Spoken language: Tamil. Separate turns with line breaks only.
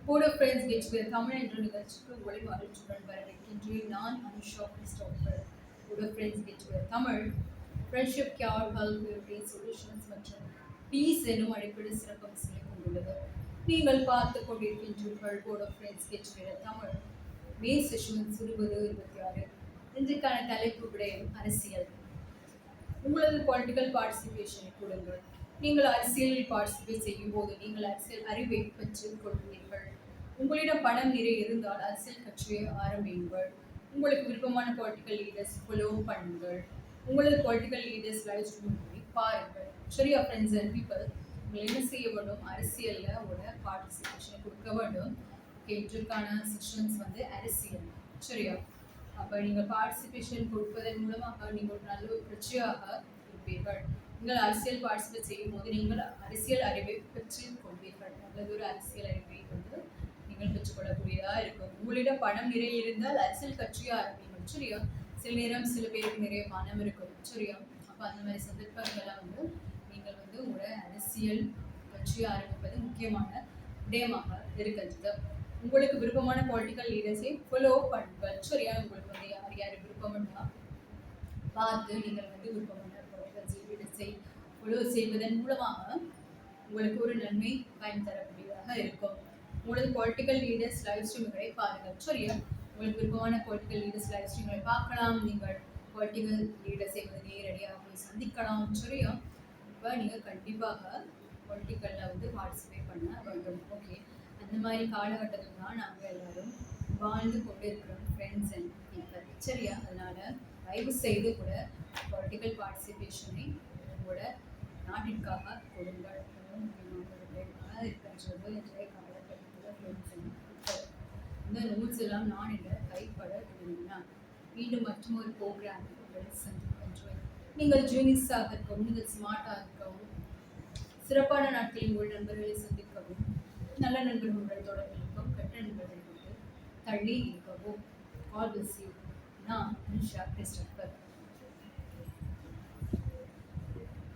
கூட ஃப்ரெண்ட்ஸ் கெட்ஸ்வே தமிழ் என்ற நிகழ்ச்சிக்கு உங்களை மகிழ்ச்சியுடன் வரவேற்கின்றேன். நான் அனுஷா கிறிஸ்டோபர். கூட friends getaway Tamil friendship care help beauty solutions மற்றும் பீஸ் எனும் அடிப்படை சிறப்பம்சங்களை கொண்டுள்ளது. நீங்கள் பார்த்து கொண்டிருக்கின்றீர்கள் கூட friends getaway Tamil May session 2026. இன்றைக்கான தலைப்பு விடயம் அரசியல். உங்களது பொலிட்டிக்கல் பார்ட்டிசிபேஷனை கொடுங்கள். நீங்கள் அரசியலில் பார்ட்டிசிபேட் செய்யும் போது நீங்கள் அரசியல் அறிவை பெற்றுக் கொள்வீர்கள். உங்களிடம் பணம் நிறைய இருந்தால் அரசியல் கட்சியை ஆரம்பியுங்கள். உங்களுக்கு விருப்பமான பொலிட்டிக்கல் லீடர்ஸ் ஃபாலோ பண்ணுங்கள். உங்களது பொலிட்டிக்கல் லீடர்ஸ் லைவ் ஸ்ட்ரீம் பாருங்கள். சரியா ஃப்ரெண்ட்ஸ் அண்ட் பீப்புள், நீங்கள் என்ன செய்ய வேண்டும்? அரசியலில் உங்களோட பார்ட்டிசிபேஷனை கொடுக்க வேண்டும். ஓகே, இதற்கான செஷன்ஸ் அரசியல். சரியா? அப்போ நீங்கள் பார்ட்டிசிபேஷன் கொடுப்பதன் மூலமாக நீங்கள் ஒரு நல்ல ஒரு கட்சியாக இருப்பீர்கள். நீங்கள் அரசியல் பார்ட்டிசிபேட் செய்யும் போது நீங்கள் அரசியல் அறிவை பெற்றுக் கொள்வீர்கள். நல்லது ஒரு அரசியல் அறிவை நீங்கள் பெற்றுக்கொள்ளக்கூடியதாக இருக்கும். உங்களிடம் பணம் நிறைய இருந்தால் அரசியல் கட்சியாக ஆரம்பிங்கள். சரியா? சில நேரம் சில பேருக்கு நிறைய பணம் இருக்கும். சரியா? அப்போ அந்த மாதிரி சந்தர்ப்பங்கள்லாம் நீங்கள் உங்களோட அரசியல் கட்சியை ஆரம்பிப்பது முக்கியமான விடயமாக இருக்கிறது. உங்களுக்கு விருப்பமான பொலிட்டிக்கல் லீடர்ஸை ஃபாலோ பண்ணுங்கள். சரியா? உங்களுக்கு யார் யார் விருப்பம்னா பார்த்து நீங்கள் விருப்பமான பொலிட்டிக்கல் லீடர்ஸை ஃபாலோ செய்வதன் மூலமாக உங்களுக்கு ஒரு நன்மை பயன் தரக்கூடியதாக இருக்கும். உங்களது பொலிட்டிக்கல் லீடர்ஸ் லைவ் ஸ்ட்ரீம்களை பாருங்கள். சரியா? உங்களுக்கு விருப்பமான பொலிட்டிக்கல் லீடர்ஸ் லைவ் ஸ்ட்ரீம்களை பார்க்கலாம். நீங்கள் பொலிட்டிக்கல் லீடர்ஸை நேரடியாக போய் சந்திக்கலாம். சரியா? இப்போ நீங்கள் கண்டிப்பாக பொலிட்டிக்கலில் பார்ட்டிசிபேட் பண்ண வேண்டும். ஓகே, அந்த மாதிரி காலகட்டத்தில் தான் நாங்கள் எல்லோரும் வாழ்ந்து கொண்டு இருக்கிறோம் ஃப்ரெண்ட்ஸ் அண்ட் பீப்பிள். சரியா? அதனால் தயவு செய்து கூட பொலிட்டிக்கல் பார்ட்டிசிபேஷனை உங்களோட நாட்டிற்காக கொடுங்கள். முக்கியமாக இருக்கின்றது இன்றைய காலகட்டத்தில் ஃப்ரெண்ட்ஸ் அண்ட் பீப்பிள். இந்த ரூல்ஸ் எல்லாம் நான் என்ற கைப்பட விரும்பினேன். மீண்டும் மற்றும் ஒரு ப்ரோக்ராம் சந்திக்கின்றேன். நீங்கள் ஜீனியஸாக இருக்கவும், நீங்கள் ஸ்மார்ட்டாக இருக்கவும், சிறப்பான நாட்களில் உங்கள் நண்பர்களை சந்திக்கவும், நல்ல நண்பர்களுடன் தொடர்பில் இருக்கவும், கெட்ட நண்பர்கள் தள்ளி இருக்கவும். கால் பிளஸ் யூ. நான் அனுஷா கிறிஸ்டோபர்.